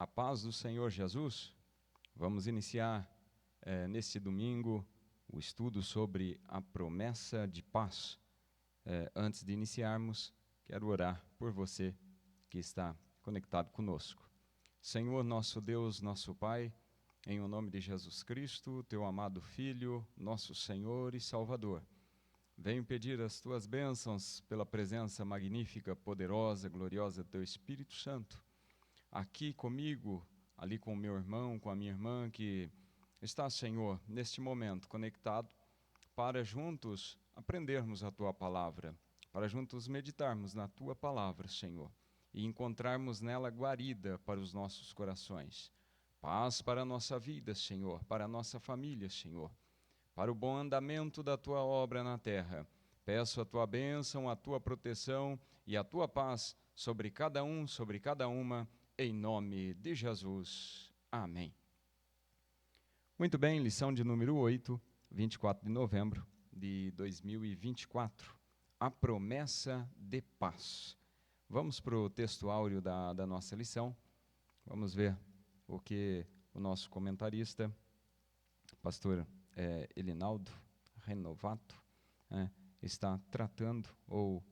A paz do Senhor Jesus. Vamos iniciar neste domingo o estudo sobre a promessa de paz. Antes de iniciarmos, quero orar por você que está conectado conosco. Senhor, nosso Deus, nosso Pai, em o nome de Jesus Cristo, teu amado Filho, nosso Senhor e Salvador, venho pedir as tuas bênçãos pela presença magnífica, poderosa, gloriosa do teu Espírito Santo, aqui comigo, ali com o meu irmão, com a minha irmã, que está, Senhor, neste momento conectado, para juntos aprendermos a tua palavra, para juntos meditarmos na tua palavra, Senhor, e encontrarmos nela guarida para os nossos corações. Paz para a nossa vida, Senhor, para a nossa família, Senhor, para o bom andamento da tua obra na terra. Peço a tua bênção, a tua proteção e a tua paz sobre cada um, sobre cada uma, em nome de Jesus. Amém. Muito bem, lição de número 8, 24 de novembro de 2024. A promessa de paz. Vamos para o texto áureo da nossa lição. Vamos ver o que o nosso comentarista, pastor Elinaldo Renovato, está tratando ou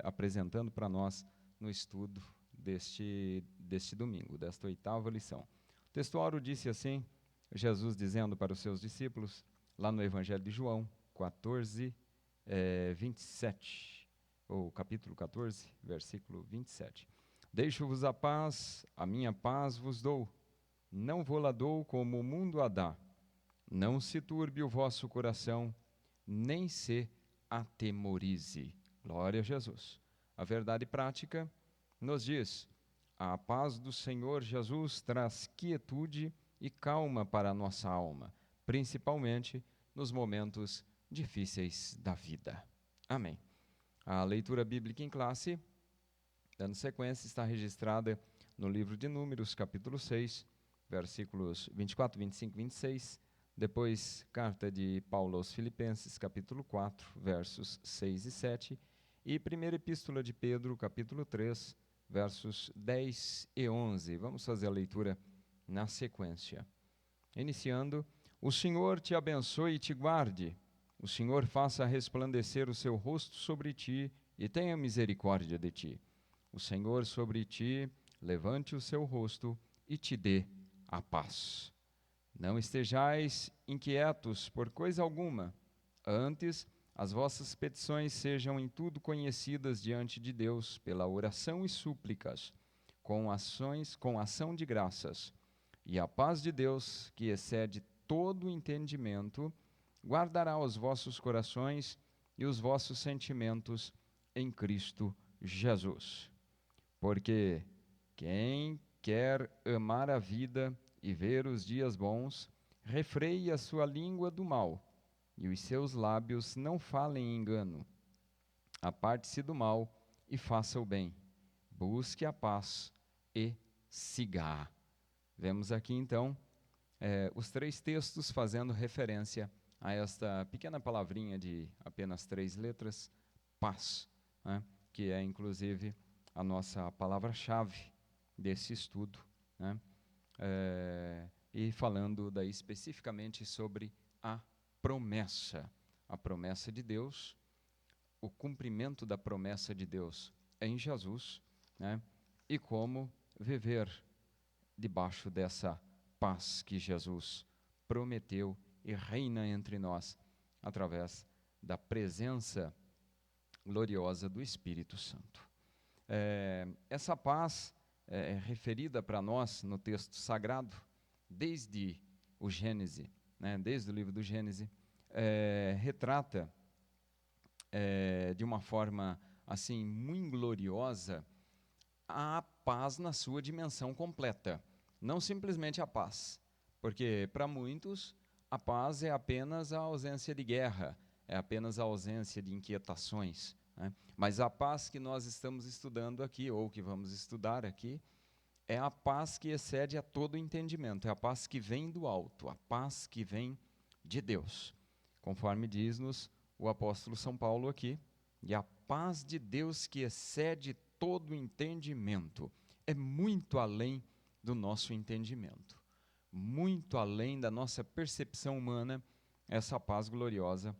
apresentando para nós no estudo deste domingo, desta 8ª lição. O texto áureo disse assim, Jesus dizendo para os seus discípulos, lá no Evangelho de João, 14, 27, ou capítulo 14, versículo 27. Deixo-vos a paz, a minha paz vos dou, não vou-la dou como o mundo a dá. Não se turbe o vosso coração, nem se atemorize. Glória a Jesus. A verdade prática nos diz, a paz do Senhor Jesus traz quietude e calma para a nossa alma, principalmente nos momentos difíceis da vida. Amém. A leitura bíblica em classe, dando sequência, está registrada no livro de Números, capítulo 6, versículos 24, 25 e 26, depois, carta de Paulo aos Filipenses, capítulo 4, versos 6 e 7, e primeira epístola de Pedro, capítulo 3, versos 10 e 11. Vamos fazer a leitura na sequência. Iniciando, o Senhor te abençoe e te guarde, o Senhor faça resplandecer o seu rosto sobre ti e tenha misericórdia de ti. O Senhor sobre ti levante o seu rosto e te dê a paz. Não estejais inquietos por coisa alguma, antes as vossas petições sejam em tudo conhecidas diante de Deus pela oração e súplicas, com ação de graças. E a paz de Deus, que excede todo o entendimento, guardará os vossos corações e os vossos sentimentos em Cristo Jesus. Porque quem quer amar a vida e ver os dias bons, refreie a sua língua do mal, e os seus lábios não falem engano. Aparte-se do mal e faça o bem. Busque a paz e siga-a. Vemos aqui então os 3 textos fazendo referência a esta pequena palavrinha de apenas 3 letras, paz, que é inclusive a nossa palavra-chave desse estudo, e falando daí especificamente sobre a promessa de Deus, o cumprimento da promessa de Deus em Jesus, e como viver debaixo dessa paz que Jesus prometeu e reina entre nós através da presença gloriosa do Espírito Santo. Essa paz é referida para nós no texto sagrado desde o Gênesis, desde o livro do Gênesis, retrata de uma forma assim muito gloriosa a paz na sua dimensão completa, não simplesmente a paz, porque para muitos a paz é apenas a ausência de guerra, é apenas a ausência de inquietações, mas a paz que nós estamos estudando aqui, ou que vamos estudar aqui, é a paz que excede a todo entendimento, é a paz que vem do alto, a paz que vem de Deus, conforme diz-nos o apóstolo São Paulo aqui, e a paz de Deus que excede todo entendimento, é muito além do nosso entendimento, muito além da nossa percepção humana, essa paz gloriosa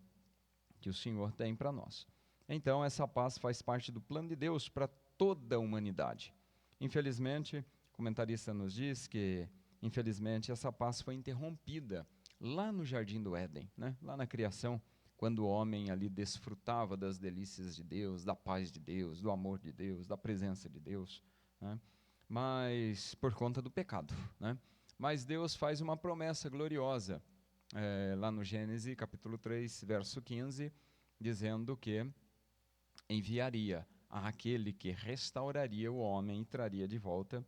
que o Senhor tem para nós. Então, essa paz faz parte do plano de Deus para toda a humanidade. Infelizmente, o comentarista nos diz que, infelizmente, essa paz foi interrompida lá no Jardim do Éden, né? Lá na criação, quando o homem ali desfrutava das delícias de Deus, da paz de Deus, do amor de Deus, da presença de Deus, né? Mas por conta do pecado, né? Mas Deus faz uma promessa gloriosa, lá no Gênesis, capítulo 3, verso 15, dizendo que enviaria aquele que restauraria o homem e traria de volta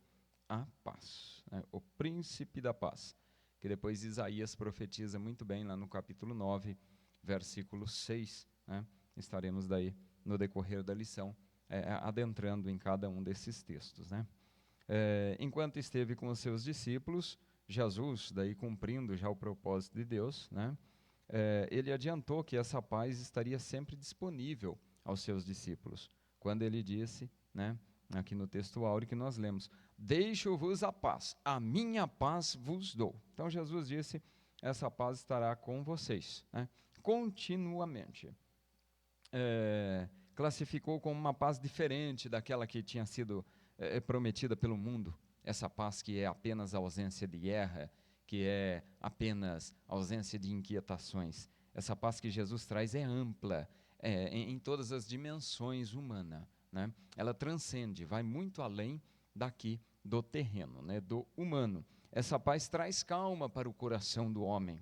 a paz, né? O príncipe da paz, que depois Isaías profetiza muito bem lá no capítulo 9, versículo 6, né? Estaremos daí no decorrer da lição, adentrando em cada um desses textos, né? Enquanto esteve com os seus discípulos, Jesus, daí cumprindo já o propósito de Deus, né? Ele adiantou que essa paz estaria sempre disponível aos seus discípulos, quando ele disse, né, aqui no texto áureo que nós lemos, deixo-vos a minha paz vos dou. Então Jesus disse, essa paz estará com vocês, né, continuamente. Classificou como uma paz diferente daquela que tinha sido prometida pelo mundo, essa paz que é apenas ausência de guerra, que é apenas ausência de inquietações. Essa paz que Jesus traz é ampla, em todas as dimensões humanas, né? Ela transcende, vai muito além daqui do terreno, né, do humano. Essa paz traz calma para o coração do homem,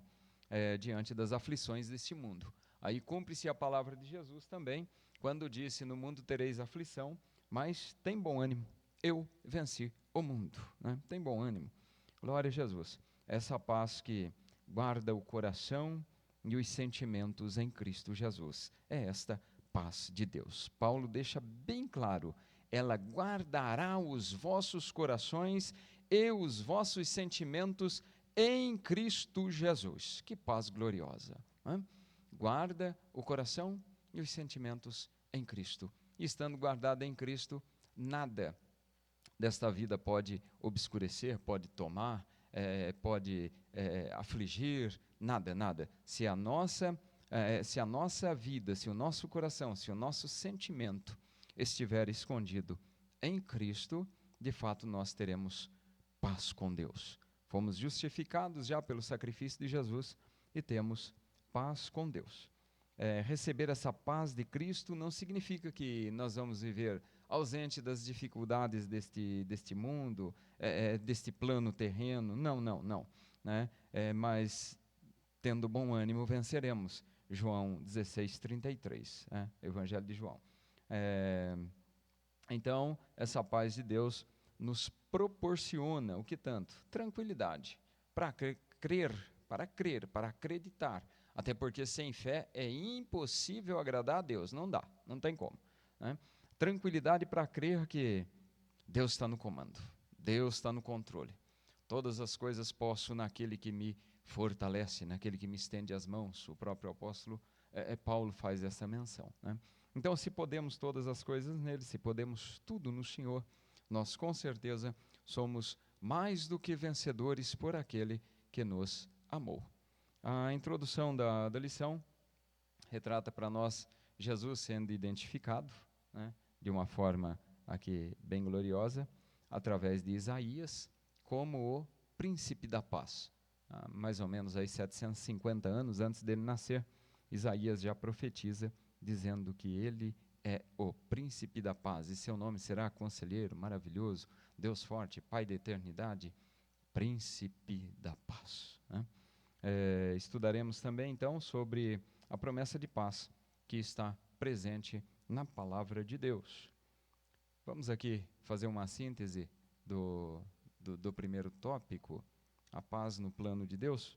diante das aflições deste mundo. Aí cumpre-se a palavra de Jesus também, quando disse, no mundo tereis aflição, mas tem bom ânimo, eu venci o mundo, né? Tem bom ânimo, glória a Jesus. Essa paz que guarda o coração e os sentimentos em Cristo Jesus, é esta paz de Deus. Paulo deixa bem claro, ela guardará os vossos corações e os vossos sentimentos em Cristo Jesus. Que paz gloriosa, né? Guarda o coração e os sentimentos em Cristo. E estando guardado em Cristo, nada desta vida pode obscurecer, pode tomar, pode afligir, nada, nada. Se a nossa vida, se o nosso coração, se o nosso sentimento estiver escondido em Cristo, de fato nós teremos paz com Deus. Fomos justificados já pelo sacrifício de Jesus e temos paz com Deus. Receber essa paz de Cristo não significa que nós vamos viver ausente das dificuldades deste mundo, deste plano terreno. Não, não, não, né? Mas tendo bom ânimo venceremos. João 16:33, Evangelho de João. Então, essa paz de Deus nos proporciona o que tanto? Tranquilidade para crer, para acreditar. Até porque sem fé é impossível agradar a Deus, não dá, não tem como, né? Tranquilidade para crer que Deus está no comando, Deus está no controle. Todas as coisas posso naquele que me fortalece, naquele que me estende as mãos. O próprio apóstolo Paulo faz essa menção, né? Então, se podemos todas as coisas nele, se podemos tudo no Senhor, nós com certeza somos mais do que vencedores por aquele que nos amou. A introdução da lição retrata para nós Jesus sendo identificado, né, de uma forma aqui bem gloriosa, através de Isaías, como o príncipe da paz. Mais ou menos aí 750 anos antes dele nascer, Isaías já profetiza, dizendo que ele é o príncipe da paz, e seu nome será Conselheiro, Maravilhoso, Deus Forte, Pai da Eternidade, Príncipe da Paz, né? Estudaremos também, então, sobre a promessa de paz que está presente na palavra de Deus. Vamos aqui fazer uma síntese do primeiro tópico, a paz no plano de Deus.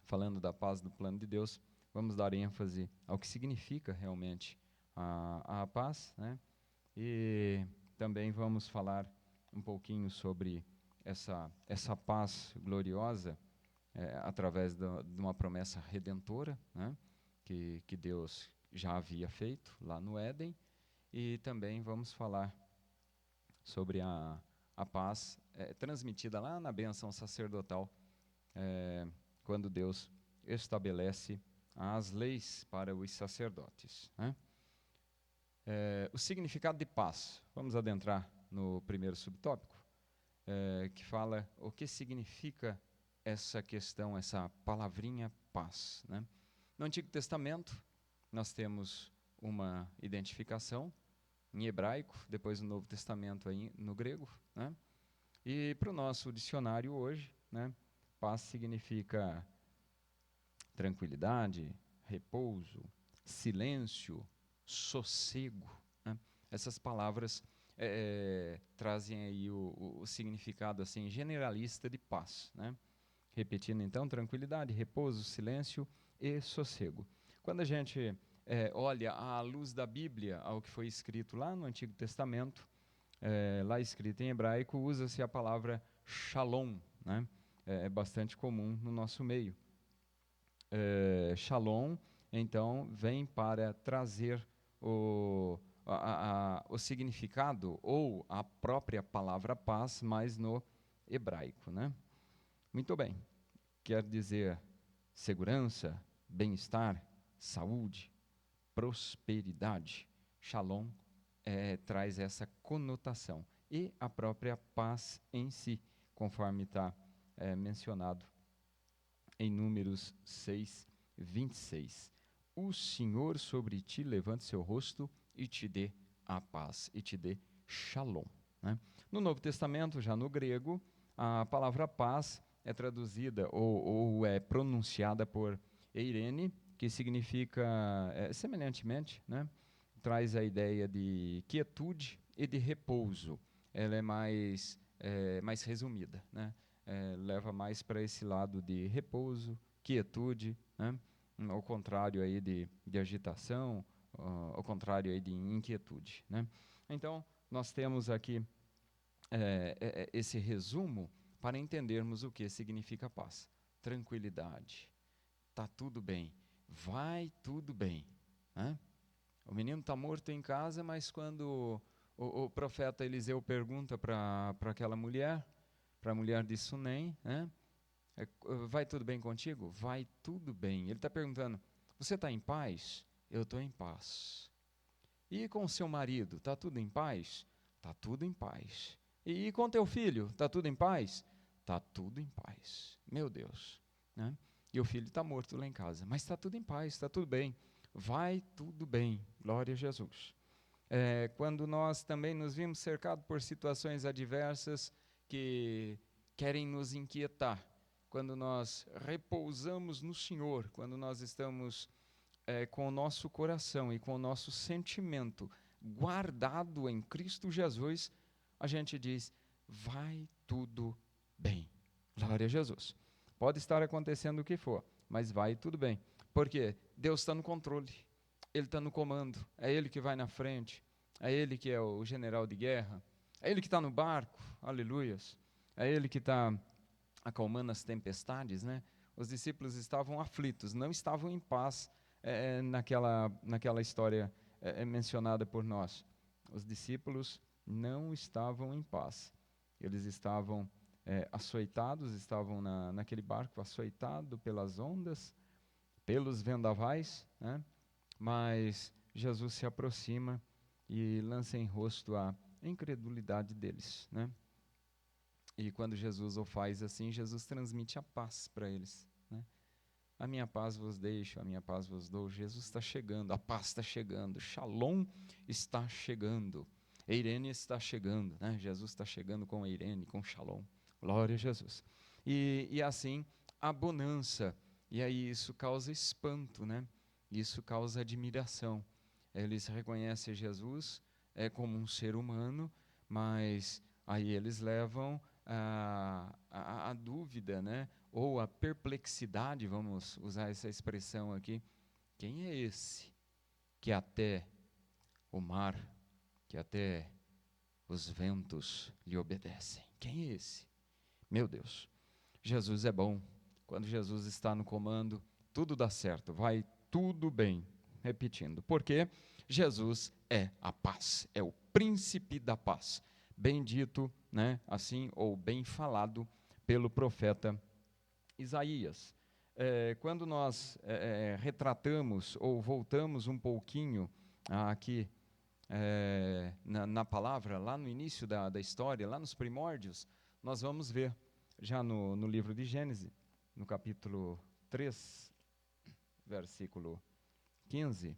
Falando da paz no plano de Deus, vamos dar ênfase ao que significa realmente a paz, né? E também vamos falar um pouquinho sobre essa paz gloriosa, através de uma promessa redentora, né, que Deus já havia feito lá no Éden. E também vamos falar sobre a paz é transmitida lá na bênção sacerdotal, quando Deus estabelece as leis para os sacerdotes, né? O significado de paz. Vamos adentrar no primeiro subtópico, que fala o que significa essa questão, essa palavrinha paz, né? No Antigo Testamento, nós temos uma identificação em hebraico, depois no Novo Testamento aí no grego, né? E para o nosso dicionário hoje, né, paz significa tranquilidade, repouso, silêncio, sossego, né? Essas palavras trazem aí o significado assim generalista de paz, né? Repetindo então, tranquilidade, repouso, silêncio e sossego. Quando a gente olha à luz da Bíblia, ao que foi escrito lá no Antigo Testamento, lá escrito em hebraico, usa-se a palavra shalom, né? É bastante comum no nosso meio. Shalom, então, vem para trazer o significado ou a própria palavra paz, mas no hebraico, né? Muito bem. Quer dizer segurança, bem-estar, saúde, prosperidade. Shalom traz essa conotação. E a própria paz em si, conforme está mencionado em Números 6, 26. O Senhor sobre ti levante seu rosto e te dê a paz, e te dê shalom, né? No Novo Testamento, já no grego, a palavra paz é traduzida ou é pronunciada por eirene, que significa, semelhantemente, né, traz a ideia de quietude e de repouso. Ela é mais resumida, né? Leva mais para esse lado de repouso, quietude, né? Ao contrário aí de agitação, ao contrário aí de inquietude, né? Então, nós temos aqui esse resumo para entendermos o que significa paz. Tranquilidade, tá tudo bem, vai tudo bem, né? O menino está morto em casa, mas quando o profeta Eliseu pergunta para aquela mulher, para a mulher de Sunem, né? Vai tudo bem contigo? Vai tudo bem. Ele está perguntando, você está em paz? Eu estou em paz. E com o seu marido, está tudo em paz? Está tudo em paz. E com teu filho, está tudo em paz? Está tudo em paz. Meu Deus, né? E o filho está morto lá em casa, mas está tudo em paz, está tudo bem. Vai tudo bem, glória a Jesus. Quando nós também nos vimos cercados por situações adversas que querem nos inquietar, quando nós repousamos no Senhor, quando nós estamos com o nosso coração e com o nosso sentimento guardado em Cristo Jesus, a gente diz, vai tudo bem. Glória a Jesus. Pode estar acontecendo o que for, mas vai tudo bem. Porque Deus está no controle, Ele está no comando, é Ele que vai na frente, é Ele que é o general de guerra, é Ele que está no barco, aleluias, é Ele que está acalmando as tempestades, né? Os discípulos estavam aflitos, não estavam em paz naquela história mencionada por nós. Os discípulos não estavam em paz. Eles estavam açoitados, estavam naquele barco açoitado pelas ondas, pelos vendavais, né? Mas Jesus se aproxima e lança em rosto a incredulidade deles, né? E quando Jesus o faz assim, Jesus transmite a paz para eles, né? A minha paz vos deixo, a minha paz vos dou. Jesus está chegando, a paz está chegando, Shalom está chegando, Eirene está chegando, né? Jesus está chegando com Eirene, com Shalom. Glória a Jesus. E assim, a bonança. E aí isso causa espanto, né? Isso causa admiração. Eles reconhecem Jesus como um ser humano, mas aí eles levam a dúvida, né? Ou a perplexidade, vamos usar essa expressão aqui. Quem é esse que até o mar, que até os ventos lhe obedecem? Quem é esse? Meu Deus, Jesus é bom. Quando Jesus está no comando, tudo dá certo, vai tudo bem. Repetindo, porque Jesus é a paz, é o príncipe da paz. bem dito, né, assim, ou bem falado pelo profeta Isaías. Quando nós retratamos ou voltamos um pouquinho aqui na palavra, lá no início da história, lá nos primórdios, nós vamos ver já no livro de Gênesis, no capítulo 3, versículo 15,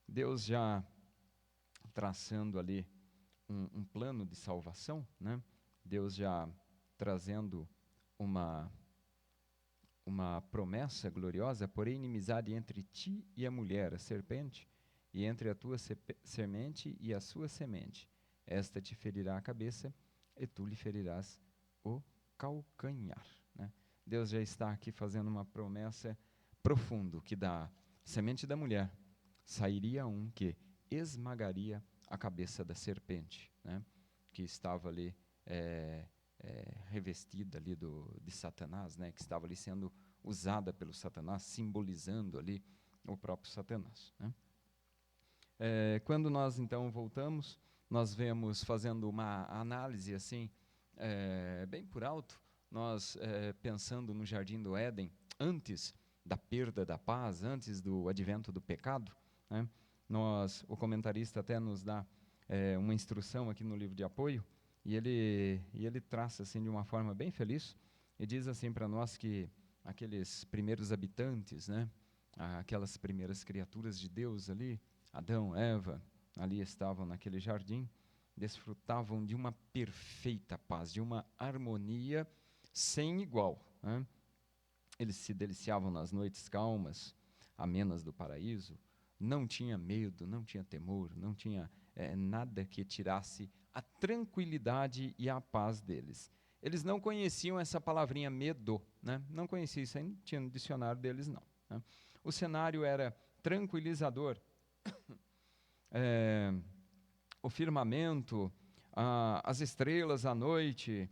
Deus já traçando ali um plano de salvação, né? Deus já trazendo uma promessa gloriosa, porém inimizade entre ti e a mulher, a serpente, e entre a tua semente e a sua semente. Esta te ferirá a cabeça e tu lhe ferirás o calcanhar. Né? Deus já está aqui fazendo uma promessa profunda, que da semente da mulher sairia um que esmagaria a cabeça da serpente, né? Que estava ali revestida ali de Satanás, né? Que estava ali sendo usada pelo Satanás, simbolizando ali o próprio Satanás, né? Quando nós então voltamos, nós vemos, fazendo uma análise assim, bem por alto, nós pensando no Jardim do Éden, antes da perda da paz, antes do advento do pecado, né? O comentarista até nos dá uma instrução aqui no livro de apoio, e ele traça assim de uma forma bem feliz, e diz assim para nós que aqueles primeiros habitantes, né, aquelas primeiras criaturas de Deus ali, Adão, Eva, ali estavam naquele jardim, desfrutavam de uma perfeita paz, de uma harmonia sem igual, né? Eles se deliciavam nas noites calmas, amenas do paraíso, não tinha medo, não tinha temor, não tinha nada que tirasse a tranquilidade e a paz deles. Eles não conheciam essa palavrinha medo, né? Não conheciam isso, aí não tinha no dicionário deles não, né? O cenário era tranquilizador, o firmamento, as estrelas à noite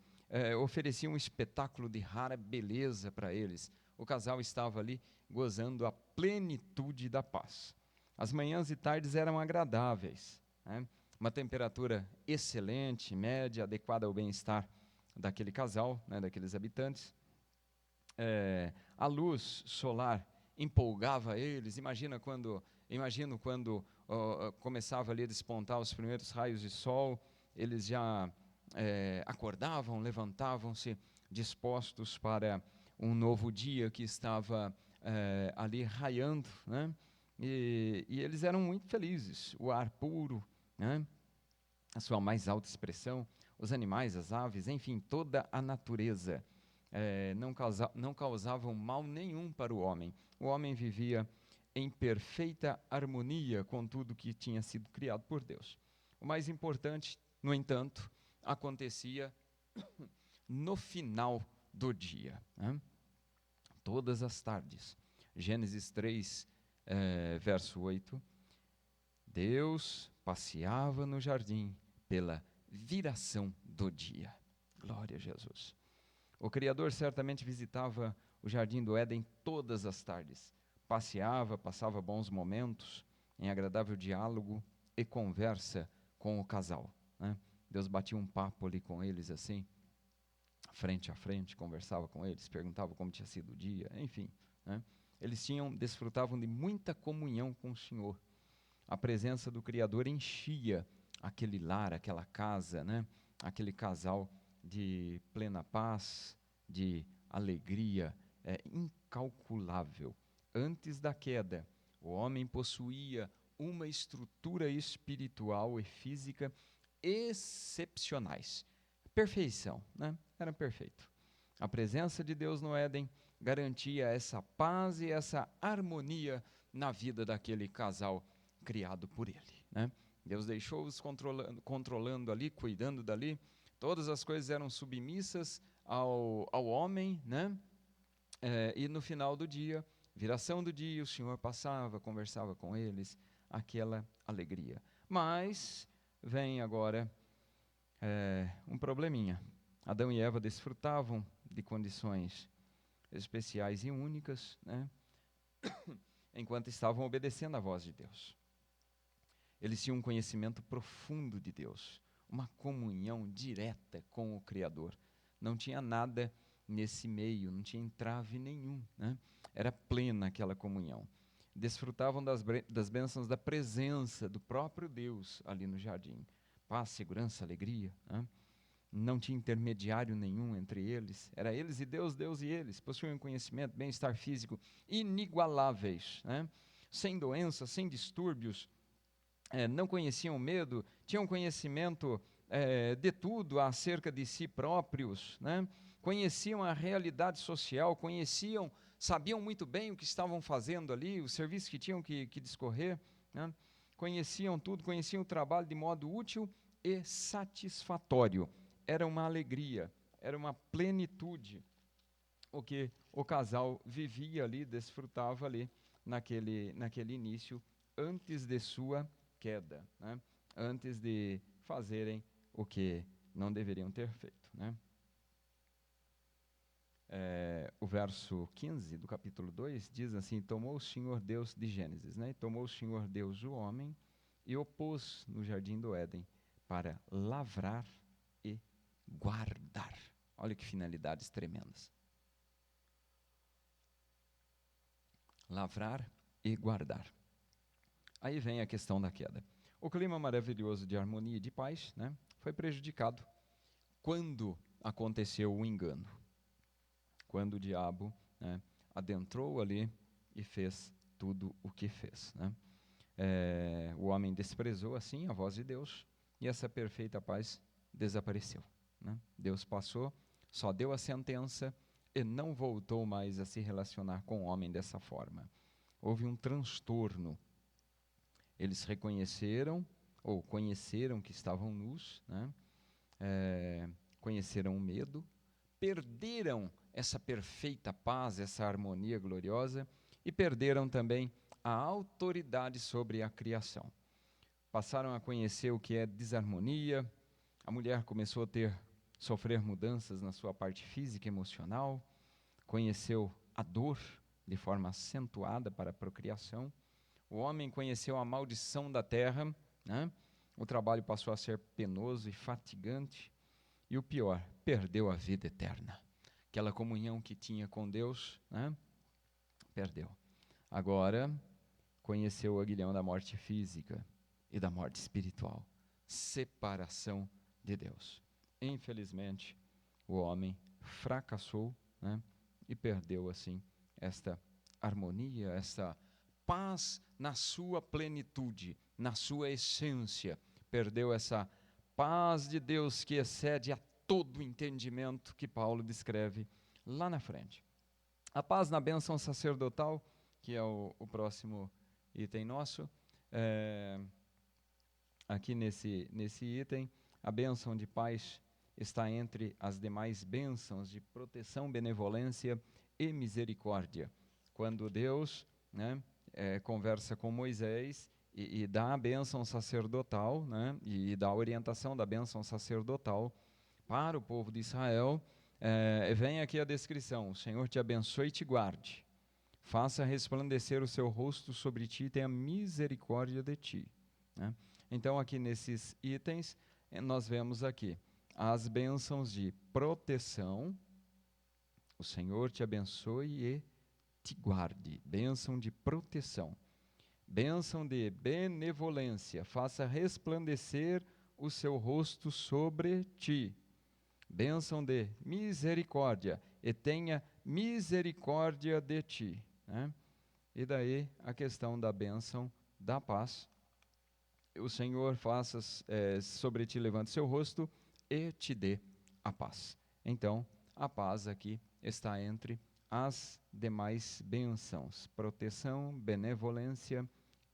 ofereciam um espetáculo de rara beleza para eles. O casal estava ali gozando a plenitude da paz. As manhãs e tardes eram agradáveis, né? Uma temperatura excelente, média, adequada ao bem-estar daquele casal, né, daqueles habitantes. A luz solar empolgava eles. Imagino quando começava ali a despontar os primeiros raios de sol, eles já acordavam, levantavam-se dispostos para um novo dia que estava ali raiando, né? E eles eram muito felizes. O ar puro, né? A sua mais alta expressão, os animais, as aves, enfim, toda a natureza não causavam mal nenhum para o homem. O homem vivia em perfeita harmonia com tudo que tinha sido criado por Deus. O mais importante, no entanto, acontecia no final do dia, né? Todas as tardes. Gênesis 3, verso 8. Deus passeava no jardim pela viração do dia. Glória a Jesus. O Criador certamente visitava o jardim do Éden todas as tardes. Passeava, passava bons momentos em agradável diálogo e conversa com o casal, né? Deus batia um papo ali com eles assim, frente a frente, conversava com eles, perguntava como tinha sido o dia, enfim, né? Eles desfrutavam de muita comunhão com o Senhor. A presença do Criador enchia aquele lar, aquela casa, né? Aquele casal de plena paz, de alegria incalculável. Antes da queda, o homem possuía uma estrutura espiritual e física excepcionais. Perfeição, né? Era perfeito. A presença de Deus no Éden garantia essa paz e essa harmonia na vida daquele casal criado por ele, né? Deus deixou-os controlando ali, cuidando dali. Todas as coisas eram submissas ao homem, né? E no final do dia, viração do dia, o Senhor passava, conversava com eles, aquela alegria. Mas vem agora um probleminha. Adão e Eva desfrutavam de condições especiais e únicas, né? Enquanto estavam obedecendo à voz de Deus. Eles tinham um conhecimento profundo de Deus, uma comunhão direta com o Criador. Não tinha nada nesse meio, não tinha entrave nenhum, né? Era plena aquela comunhão. Desfrutavam das bênçãos da presença do próprio Deus ali no jardim. Paz, segurança, alegria, né? Não tinha intermediário nenhum entre eles. Era eles e Deus, Deus e eles. Possuíam conhecimento, bem-estar físico inigualáveis, né? Sem doença, sem distúrbios. Não conheciam medo, tinham conhecimento de tudo acerca de si próprios, né? Conheciam a realidade social, sabiam muito bem o que estavam fazendo ali, o serviço que tinham que discorrer, né? Conheciam tudo, conheciam o trabalho de modo útil e satisfatório. Era uma alegria, era uma plenitude o que o casal vivia ali, desfrutava ali naquele início, antes de sua queda, né? Antes de fazerem o que não deveriam ter feito, né? O verso 15 do capítulo 2 diz assim: tomou o Senhor Deus de Gênesis, né? Tomou o Senhor Deus o homem e o pôs no jardim do Éden para lavrar e guardar. Olha que finalidades tremendas. Lavrar e guardar. Aí vem a questão da queda. O clima maravilhoso de harmonia e de paz, né, foi prejudicado quando aconteceu o engano. Quando o diabo, né, adentrou ali e fez tudo o que fez, né? O homem desprezou assim a voz de Deus e essa perfeita paz desapareceu, né? Deus passou, só deu a sentença e não voltou mais a se relacionar com o homem dessa forma. Houve um transtorno. Eles reconheceram ou conheceram que estavam nus, né? Conheceram o medo, perderam essa perfeita paz, essa harmonia gloriosa e perderam também a autoridade sobre a criação. Passaram a conhecer o que é desarmonia, a mulher começou a sofrer mudanças na sua parte física e emocional, conheceu a dor de forma acentuada para a procriação, o homem conheceu a maldição da terra, né? O trabalho passou a ser penoso e fatigante, e o pior, perdeu a vida eterna. Aquela comunhão que tinha com Deus, né? Perdeu. Agora, conheceu o aguilhão da morte física e da morte espiritual. Separação de Deus. Infelizmente, o homem fracassou, né? E perdeu, assim, esta harmonia, esta paz na sua plenitude, na sua essência. Perdeu essa paz de Deus que excede a todo entendimento que Paulo descreve lá na frente. A paz na bênção sacerdotal, que é o próximo item nosso, aqui nesse item, a bênção de paz está entre as demais bênçãos de proteção, benevolência e misericórdia. Quando Deus, né, conversa com Moisés e dá a bênção sacerdotal, né, e dá a orientação da bênção sacerdotal para o povo de Israel, vem aqui a descrição: o Senhor te abençoe e te guarde, faça resplandecer o seu rosto sobre ti e tenha misericórdia de ti, né? Então aqui nesses itens nós vemos aqui as bênçãos de proteção, o Senhor te abençoe e te guarde, bênção de proteção. Bênção de benevolência, faça resplandecer o seu rosto sobre ti. Bênção de misericórdia, e tenha misericórdia de ti, né? E daí a questão da bênção da paz. O Senhor faça sobre ti, levante seu rosto e te dê a paz. Então, a paz aqui está entre as demais bênçãos: proteção, benevolência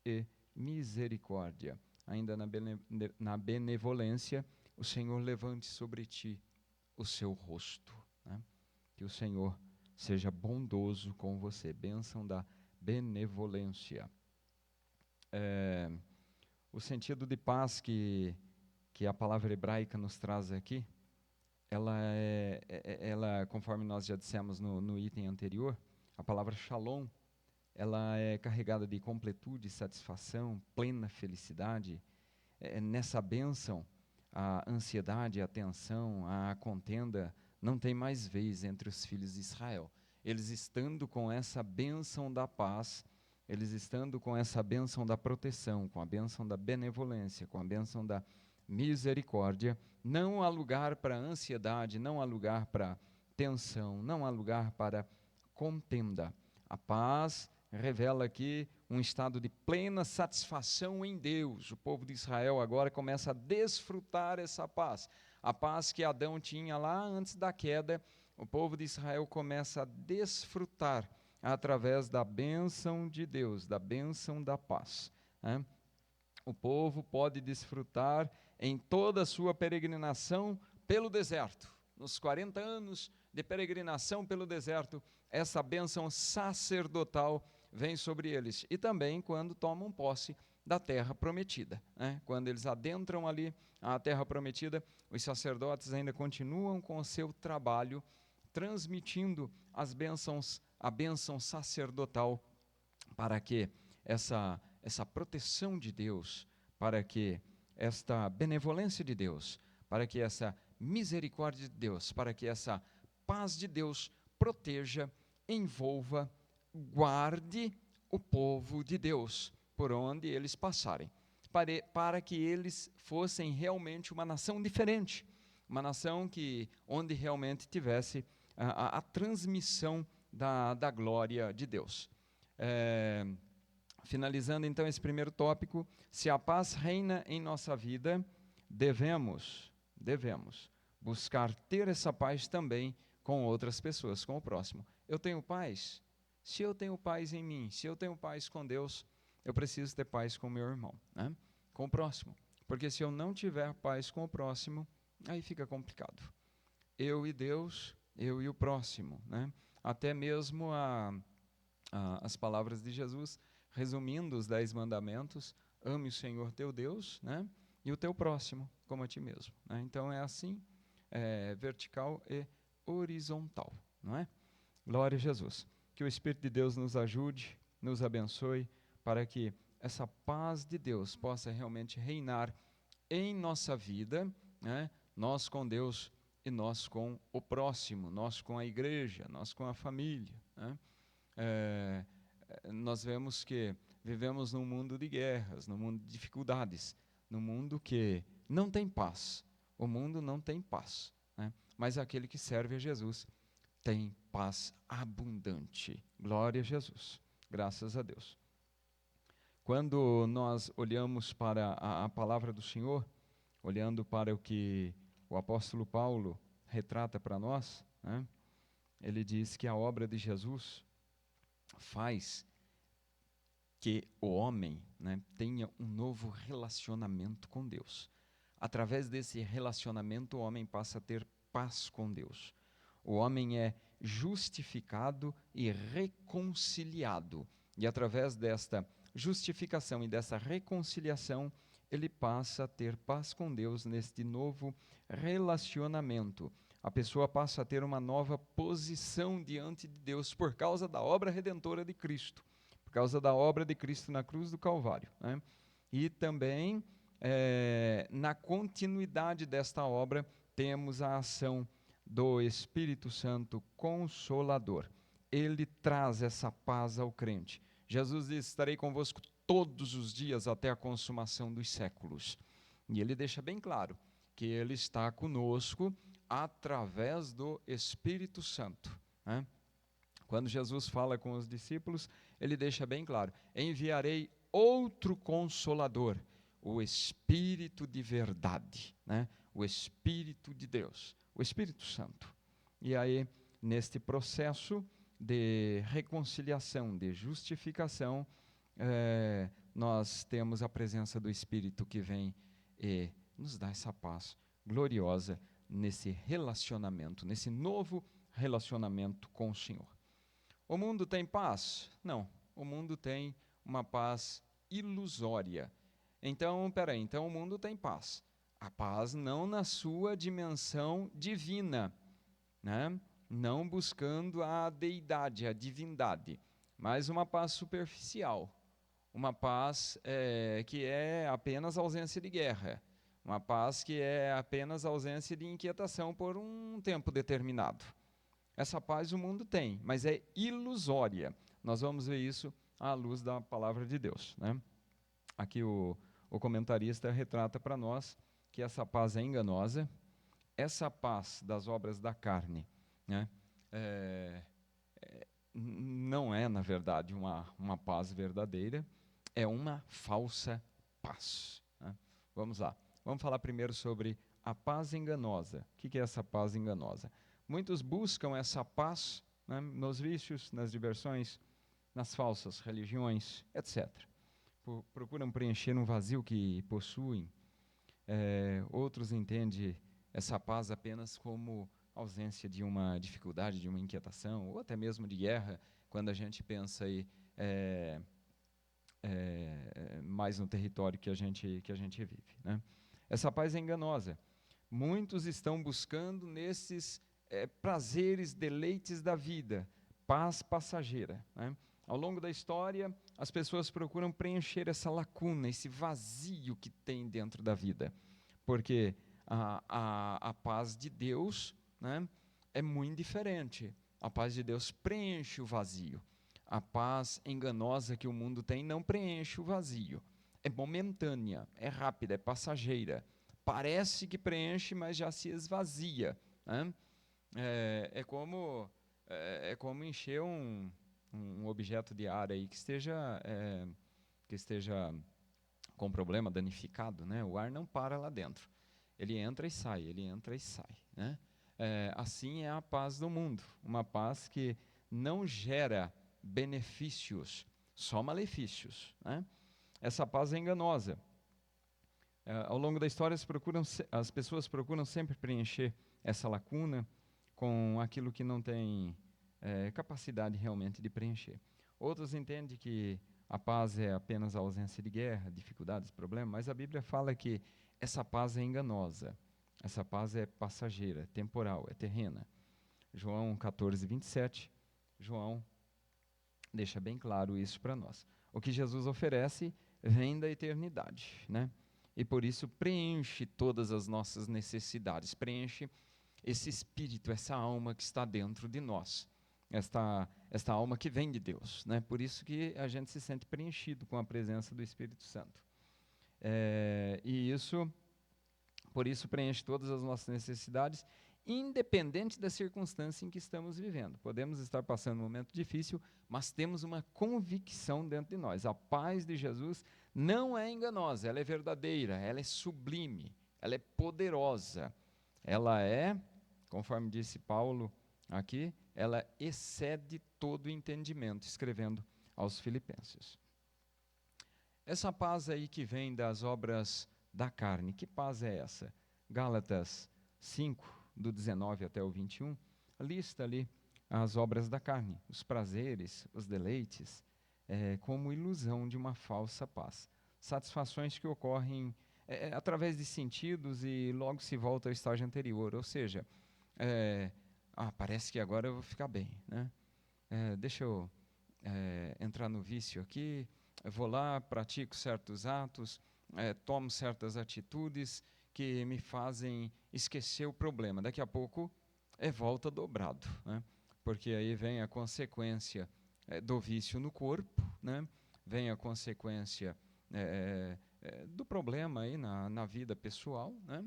e misericórdia. Ainda na benevolência, o Senhor levante sobre ti o seu rosto, né? Que o Senhor seja bondoso com você. Bênção da benevolência. O sentido de paz que a palavra hebraica nos traz aqui, ela, conforme nós já dissemos no item anterior, a palavra shalom, ela é carregada de completude, satisfação, plena felicidade. Nessa bênção, a ansiedade, a tensão, a contenda não tem mais vez entre os filhos de Israel. Eles estando com essa bênção da paz, eles estando com essa bênção da proteção, com a bênção da benevolência, com a bênção da misericórdia, não há lugar para ansiedade, não há lugar para tensão, não há lugar para contenda. A paz revela aqui um estado de plena satisfação em Deus. O povo de Israel agora começa a desfrutar essa paz. A paz que Adão tinha lá antes da queda, o povo de Israel começa a desfrutar através da bênção de Deus, da bênção da paz, né? O povo pode desfrutar em toda a sua peregrinação pelo deserto. Nos 40 anos de peregrinação pelo deserto, essa bênção sacerdotal vem sobre eles. E também quando tomam posse da terra prometida, né? Quando eles adentram ali a terra prometida, os sacerdotes ainda continuam com o seu trabalho, transmitindo as bênçãos, a bênção sacerdotal, para que essa proteção de Deus, para que esta benevolência de Deus, para que essa misericórdia de Deus, para que essa paz de Deus proteja, envolva, guarde o povo de Deus por onde eles passarem, para que eles fossem realmente uma nação diferente, uma nação onde realmente tivesse a transmissão da glória de Deus. Finalizando então esse primeiro tópico, se a paz reina em nossa vida, devemos buscar ter essa paz também com outras pessoas, com o próximo. Eu tenho paz? Se eu tenho paz em mim, se eu tenho paz com Deus, eu preciso ter paz com o meu irmão, né? Com o próximo. Porque se eu não tiver paz com o próximo, aí fica complicado. Eu e Deus, eu e o próximo, né? Até mesmo as palavras de Jesus, resumindo os 10 mandamentos, ame o Senhor teu Deus, né? E o teu próximo como a ti mesmo, né? Então é assim, vertical e horizontal, não é? Glória a Jesus. Que o Espírito de Deus nos ajude, nos abençoe, para que essa paz de Deus possa realmente reinar em nossa vida, né? Nós com Deus e nós com o próximo, nós com a igreja, nós com a família, né? Nós vemos que vivemos num mundo de guerras, num mundo de dificuldades, num mundo que não tem paz. O mundo não tem paz, né? Mas aquele que serve a Jesus tem paz abundante. Glória a Jesus. Graças a Deus. Quando nós olhamos para a palavra do Senhor, olhando para o que o apóstolo Paulo retrata para nós, né? Ele diz que a obra de Jesus faz que o homem, né, tenha um novo relacionamento com Deus. Através desse relacionamento, o homem passa a ter paz com Deus. O homem é justificado e reconciliado. E através desta justificação e dessa reconciliação, ele passa a ter paz com Deus neste novo relacionamento. A pessoa passa a ter uma nova posição diante de Deus por causa da obra redentora de Cristo, por causa da obra de Cristo na cruz do Calvário, né? E também, na continuidade desta obra, temos a ação do Espírito Santo Consolador. Ele traz essa paz ao crente. Jesus diz: estarei convosco todos os dias até a consumação dos séculos. E ele deixa bem claro que ele está conosco através do Espírito Santo, né? Quando Jesus fala com os discípulos, ele deixa bem claro: enviarei outro Consolador, o Espírito de verdade, né? O Espírito de Deus, o Espírito Santo. E aí, neste processo de reconciliação, de justificação, nós temos a presença do Espírito que vem e nos dá essa paz gloriosa nesse relacionamento, nesse novo relacionamento com o Senhor. O mundo tem paz? Não, o mundo tem uma paz ilusória. Então, então o mundo tem paz. A paz não na sua dimensão divina, né? Não buscando a deidade, a divindade, mas uma paz superficial, uma paz que é apenas ausência de guerra, Uma paz que é apenas ausência de inquietação por um tempo determinado. Essa paz o mundo tem, mas é ilusória. Nós vamos ver isso à luz da palavra de Deus, né? Aqui o comentarista retrata para nós que essa paz é enganosa, essa paz das obras da carne, né, não é, na verdade, uma paz verdadeira, é uma falsa paz, né? Vamos lá, vamos falar primeiro sobre a paz enganosa. O que é essa paz enganosa? Muitos buscam essa paz, né, nos vícios, nas diversões, nas falsas religiões, etc. Procuram preencher um vazio que possuem. Outros entendem essa paz apenas como ausência de uma dificuldade, de uma inquietação, ou até mesmo de guerra, quando a gente pensa aí, mais no território que a gente vive, né? Essa paz é enganosa. Muitos estão buscando nesses prazeres, deleites da vida, paz passageira, né? Ao longo da história, as pessoas procuram preencher essa lacuna, esse vazio que tem dentro da vida, porque a paz de Deus, né, é muito diferente. A paz de Deus preenche o vazio. A paz enganosa que o mundo tem não preenche o vazio. É momentânea, é rápida, é passageira. Parece que preenche, mas já se esvazia, né? É como encher um objeto de ar aí que esteja com problema, danificado, né? O ar não para lá dentro. Ele entra e sai, ele entra e sai, né? Assim é a paz do mundo. Uma paz que não gera benefícios, só malefícios, né? Essa paz é enganosa. Ao longo da história, as pessoas procuram sempre preencher essa lacuna com aquilo que não tem capacidade realmente de preencher. Outros entendem que a paz é apenas a ausência de guerra, dificuldades, problemas, mas a Bíblia fala que essa paz é enganosa, essa paz é passageira, temporal, é terrena. João 14, 27, João deixa bem claro isso para nós. O que Jesus oferece vem da eternidade, né? E por isso preenche todas as nossas necessidades, preenche esse espírito, essa alma que está dentro de nós, esta alma que vem de Deus, né? Por isso que a gente se sente preenchido com a presença do Espírito Santo. Por isso preenche todas as nossas necessidades, independente da circunstância em que estamos vivendo. Podemos estar passando um momento difícil, mas temos uma convicção dentro de nós. A paz de Jesus não é enganosa, ela é verdadeira, ela é sublime, ela é poderosa. Ela é, conforme disse Paulo aqui, ela excede todo entendimento, escrevendo aos Filipenses. Essa paz aí que vem das obras da carne, que paz é essa? Gálatas 5, do 19 até o 21, lista ali as obras da carne, os prazeres, os deleites, como ilusão de uma falsa paz. Satisfações que ocorrem através de sentidos e logo se volta ao estágio anterior, ou seja, parece que agora eu vou ficar bem, né? Deixa eu entrar no vício aqui, eu vou lá, pratico certos atos, tomo certas atitudes que me fazem esquecer o problema. Daqui a pouco volta dobrado, né? Porque aí vem a consequência do vício no corpo, né? Vem a consequência do problema aí na vida pessoal, né?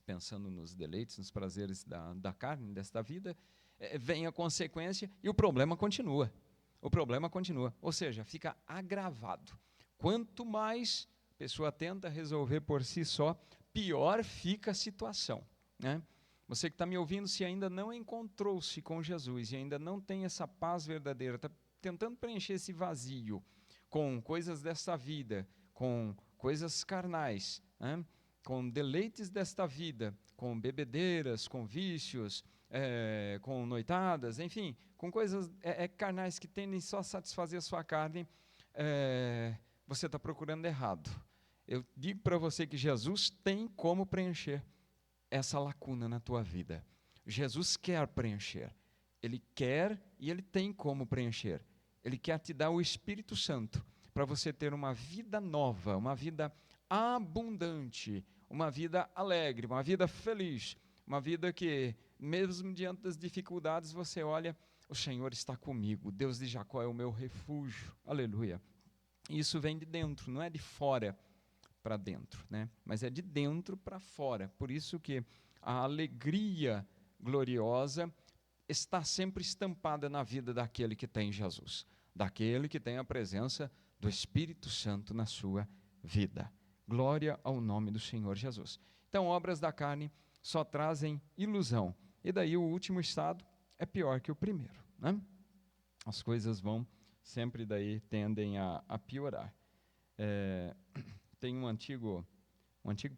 Pensando nos deleites, nos prazeres da carne, desta vida, vem a consequência e o problema continua. O problema continua, ou seja, fica agravado. Quanto mais a pessoa tenta resolver por si só, pior fica a situação, né? Você que está me ouvindo, se ainda não encontrou-se com Jesus e ainda não tem essa paz verdadeira, está tentando preencher esse vazio com coisas desta vida, com coisas carnais, né? Com deleites desta vida, com bebedeiras, com vícios, com noitadas, enfim, com coisas carnais que tendem só a satisfazer a sua carne, você está procurando errado. Eu digo para você que Jesus tem como preencher essa lacuna na tua vida. Jesus quer preencher. Ele quer e Ele tem como preencher. Ele quer te dar o Espírito Santo para você ter uma vida nova, uma vida abundante, uma vida alegre, uma vida feliz, uma vida que, mesmo diante das dificuldades, você olha, o Senhor está comigo, Deus de Jacó é o meu refúgio, aleluia. Isso vem de dentro, não é de fora para dentro, né? Mas é de dentro para fora. Por isso que a alegria gloriosa está sempre estampada na vida daquele que tem Jesus, daquele que tem a presença do Espírito Santo na sua vida. Glória ao nome do Senhor Jesus. Então, obras da carne só trazem ilusão. E daí o último estado é pior que o primeiro, né? As coisas vão sempre daí tendem a piorar. Tem um antigo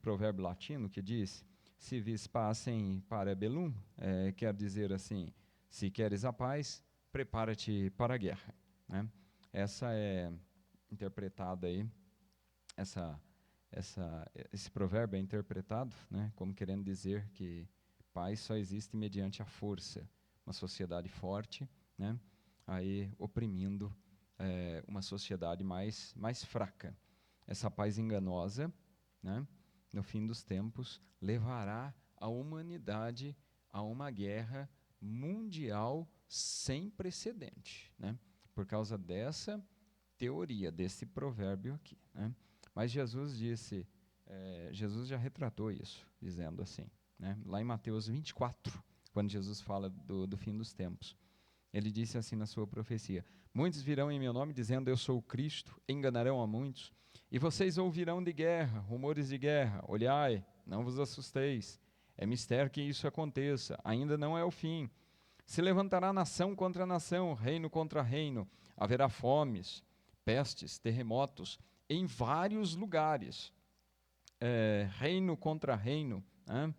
provérbio latino que diz: si vis pacem para bellum, quer dizer assim, se queres a paz, prepara-te para a guerra, né? Essa é interpretada aí, esse provérbio é interpretado, né, como querendo dizer que paz só existe mediante a força, uma sociedade forte, né, aí oprimindo uma sociedade mais fraca. Essa paz enganosa, né, no fim dos tempos, levará a humanidade a uma guerra mundial sem precedente, né, por causa dessa teoria, desse provérbio aqui, né. Mas Jesus disse, Jesus já retratou isso, dizendo assim, né, lá em Mateus 24, quando Jesus fala do fim dos tempos. Ele disse assim na sua profecia: muitos virão em meu nome dizendo eu sou o Cristo, enganarão a muitos, e vocês ouvirão de guerra, rumores de guerra. Olhai, não vos assusteis, é mistério que isso aconteça, ainda não é o fim. Se levantará nação contra nação, reino contra reino, haverá fomes, pestes, terremotos, em vários lugares, reino contra reino, né?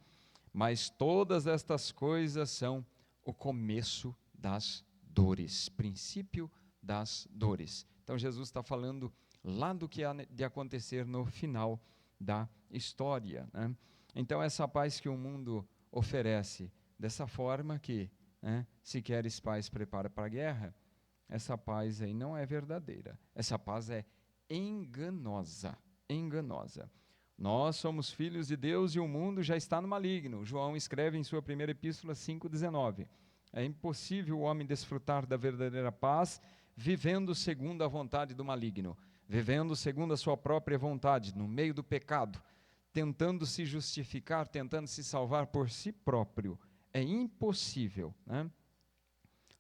Mas todas estas coisas são o começo das dores, princípio das dores. Então Jesus está falando lá do que há de acontecer no final da história, né? Então essa paz que o mundo oferece, dessa forma que, né, se queres paz, prepara para a guerra, essa paz aí não é verdadeira, essa paz é enganosa, enganosa. Nós somos filhos de Deus e o mundo já está no maligno. João escreve em sua primeira epístola 5,19. É impossível o homem desfrutar da verdadeira paz vivendo segundo a vontade do maligno, vivendo segundo a sua própria vontade, no meio do pecado, tentando se justificar, tentando se salvar por si próprio. É impossível, né?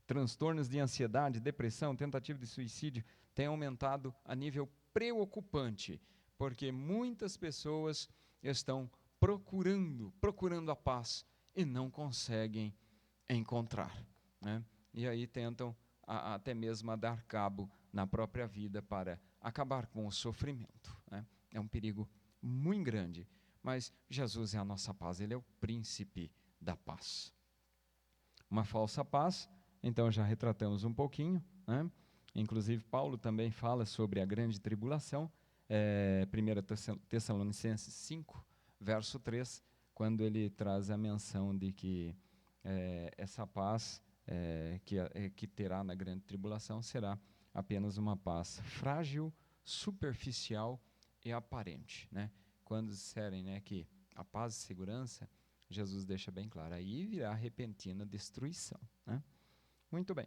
Transtornos de ansiedade, depressão, tentativa de suicídio têm aumentado a nível preocupante, porque muitas pessoas estão procurando a paz e não conseguem encontrar, né? E aí tentam até mesmo a dar cabo na própria vida para acabar com o sofrimento, né? É um perigo muito grande, mas Jesus é a nossa paz, Ele é o príncipe da paz. Uma falsa paz, então já retratamos um pouquinho, né? Inclusive Paulo também fala sobre a grande tribulação, 1 Tessalonicenses 5, verso 3, quando ele traz a menção de que essa paz que terá na grande tribulação será apenas uma paz frágil, superficial e aparente, né? Quando disserem, né, que a paz e segurança, Jesus deixa bem claro, aí virá repentina destruição, né? Muito bem,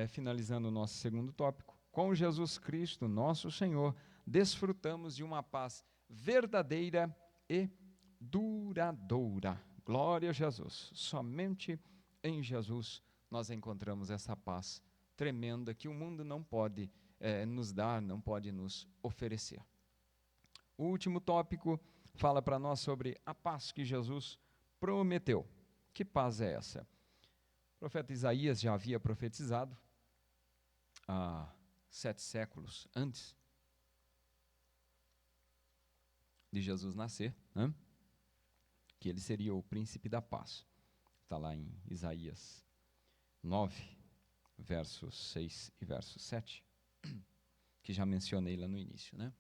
finalizando o nosso segundo tópico, com Jesus Cristo, nosso Senhor, desfrutamos de uma paz verdadeira e duradoura. Glória a Jesus. Somente em Jesus nós encontramos essa paz tremenda que o mundo não pode nos dar, não pode nos oferecer. O último tópico fala para nós sobre a paz que Jesus prometeu. Que paz é essa? O profeta Isaías já havia profetizado há 7 séculos antes de Jesus nascer, né, que ele seria o príncipe da paz. Está lá em Isaías 9, versos 6 e verso 7, que já mencionei lá no início, né?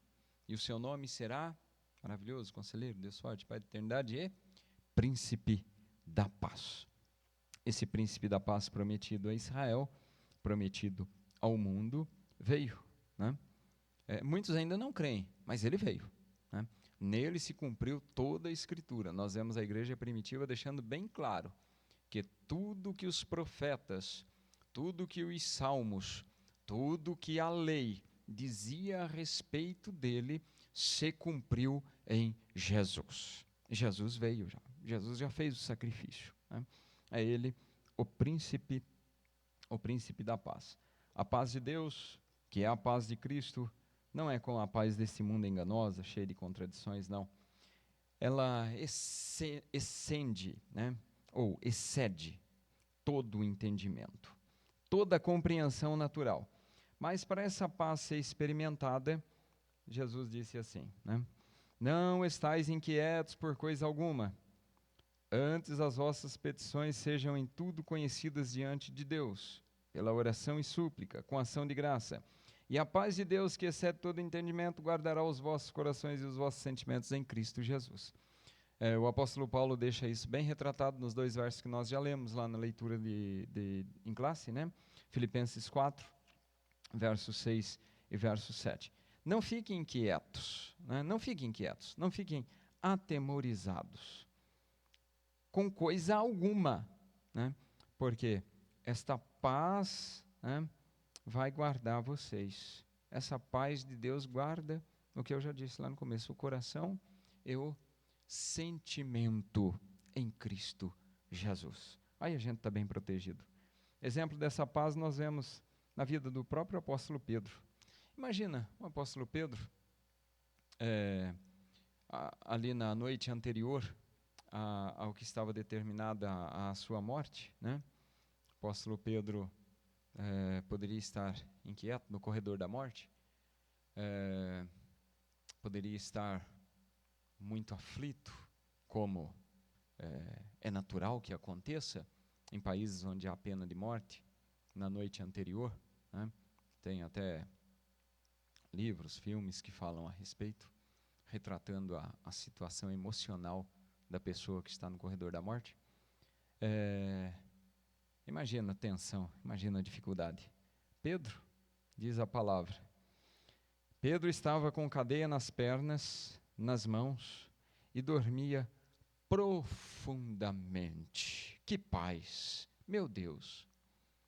E o seu nome será maravilhoso, conselheiro, Deus forte, Pai da eternidade e príncipe da paz. Esse príncipe da paz prometido a Israel, prometido ao mundo, veio, né? Muitos ainda não creem, mas ele veio, né? Nele se cumpriu toda a Escritura. Nós vemos a igreja primitiva deixando bem claro que tudo que os profetas, tudo que os salmos, tudo que a lei dizia a respeito dele se cumpriu em Jesus. Jesus veio já. Jesus já fez o sacrifício, né? É ele o príncipe da paz. A paz de Deus, que é a paz de Cristo, não é como a paz desse mundo enganosa, cheia de contradições, não. Ela excede, né? Ou excede todo o entendimento, toda a compreensão natural. Mas para essa paz ser experimentada, Jesus disse assim, né? Não estais inquietos por coisa alguma, antes as vossas petições sejam em tudo conhecidas diante de Deus, pela oração e súplica, com ação de graça. E a paz de Deus, que excede todo entendimento, guardará os vossos corações e os vossos sentimentos em Cristo Jesus. O apóstolo Paulo deixa isso bem retratado nos 2 versos que nós já lemos lá na leitura em classe, né? Filipenses 4, versos 6 e verso 7. Não fiquem inquietos, né? Não fiquem inquietos, não fiquem atemorizados com coisa alguma, né? Porque esta paz, né, vai guardar vocês. Essa paz de Deus guarda o que eu já disse lá no começo, o coração e o sentimento em Cristo Jesus. Aí a gente está bem protegido. Exemplo dessa paz nós vemos na vida do próprio apóstolo Pedro. Imagina o apóstolo Pedro, ali na noite anterior ao que estava determinada a sua morte, né? O apóstolo Pedro poderia estar inquieto no corredor da morte, poderia estar muito aflito, como é natural que aconteça em países onde há pena de morte na noite anterior, né? Tem até livros, filmes que falam a respeito, retratando a situação emocional da pessoa que está no corredor da morte. Imagina a tensão, imagina a dificuldade. Pedro, diz a palavra, Pedro estava com cadeia nas pernas, nas mãos, e dormia profundamente. Que paz, meu Deus,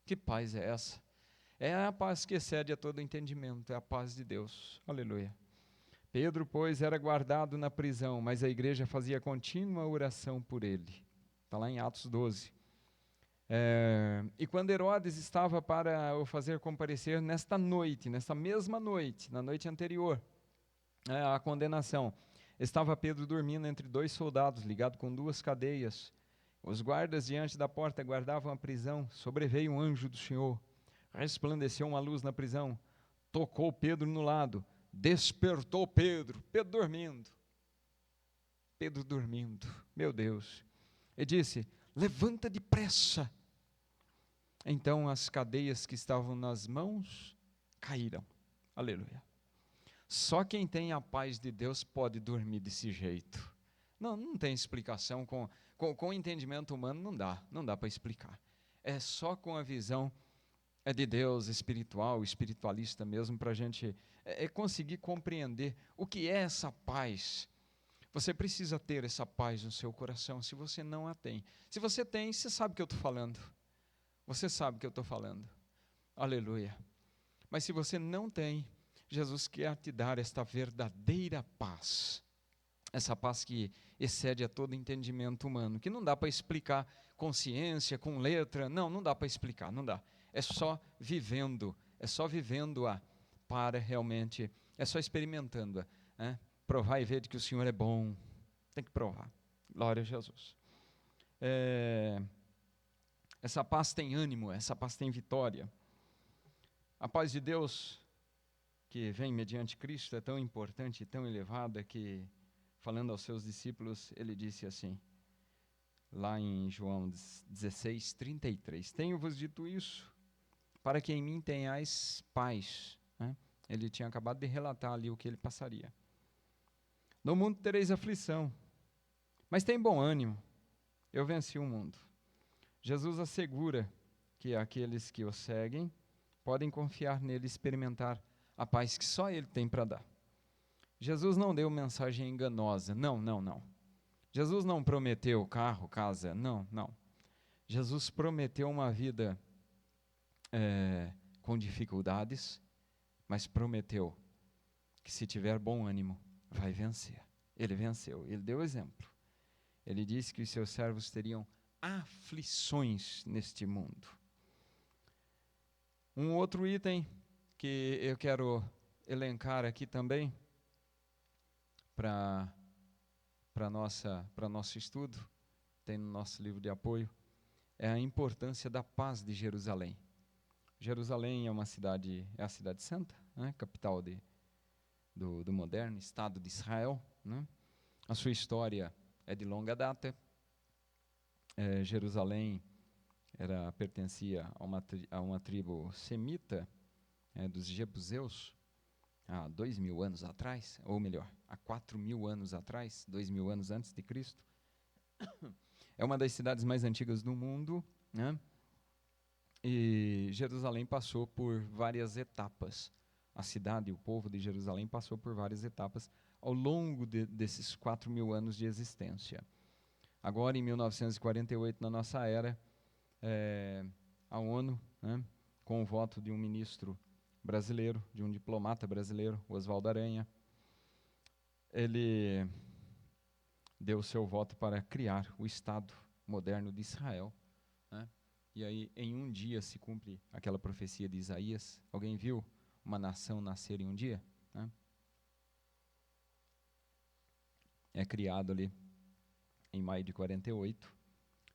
que paz é essa? É a paz que excede a todo entendimento, é a paz de Deus, aleluia. Pedro, pois, era guardado na prisão, mas a igreja fazia contínua oração por ele. Está lá em Atos 12. E quando Herodes estava para o fazer comparecer nesta mesma noite, na noite anterior à condenação, estava Pedro dormindo entre 2 soldados, ligado com 2 cadeias. Os guardas diante da porta guardavam a prisão. Sobreveio um anjo do Senhor, resplandeceu uma luz na prisão, tocou Pedro no lado, despertou Pedro dormindo, meu Deus, e disse, levanta depressa. Então as cadeias que estavam nas mãos caíram, aleluia. Só quem tem a paz de Deus pode dormir desse jeito. Não tem explicação, com o entendimento humano não dá para explicar. É só com a visão de Deus, espiritualista mesmo, para a gente conseguir compreender o que é essa paz. Você precisa ter essa paz no seu coração, se você não a tem. Se você tem, você sabe o que eu estou falando. Você sabe o que eu estou falando. Aleluia. Mas se você não tem, Jesus quer te dar esta verdadeira paz. Essa paz que excede a todo entendimento humano, que não dá para explicar com ciência, com letra, não dá para explicar, não dá. É só vivendo-a para realmente, é só experimentando-a, né? Provar e ver de que o Senhor é bom, tem que provar. Glória a Jesus. Essa paz tem ânimo, essa paz tem vitória. A paz de Deus, que vem mediante Cristo, é tão importante e tão elevada que, falando aos seus discípulos, ele disse assim, lá em João 16, 33, tenho-vos dito isso, para que em mim tenhais paz. Né? Ele tinha acabado de relatar ali o que ele passaria. No mundo tereis aflição, mas tem bom ânimo, eu venci o mundo. Jesus assegura que aqueles que o seguem podem confiar nele e experimentar a paz que só ele tem para dar. Jesus não deu mensagem enganosa. Não, não, não. Jesus não prometeu carro, casa. Não, não. Jesus prometeu uma vida com dificuldades, mas prometeu que se tiver bom ânimo, vai vencer. Ele venceu, ele deu exemplo. Ele disse que os seus servos teriam aflições neste mundo. Um outro item que eu quero elencar aqui também, para nosso estudo, tem no nosso livro de apoio, é a importância da paz de Jerusalém. Jerusalém é a cidade santa, né, capital do moderno Estado de Israel, né? A sua história é de longa data. Jerusalém pertencia a uma tribo semita, dos jebuseus, há 2.000 anos atrás, ou melhor, há 4.000 anos atrás, 2.000 anos antes de Cristo. É uma das cidades mais antigas do mundo, né? E Jerusalém passou por várias etapas. A cidade e o povo de Jerusalém passou por várias etapas ao longo desses 4.000 anos de existência. Agora, em 1948, na nossa era, a ONU, né, com o voto de um ministro brasileiro, de um diplomata brasileiro, Oswaldo Aranha, ele deu seu voto para criar o Estado moderno de Israel, né? E aí, em um dia, se cumpre aquela profecia de Isaías. Alguém viu uma nação nascer em um dia? Né? É criado ali, em maio de 48,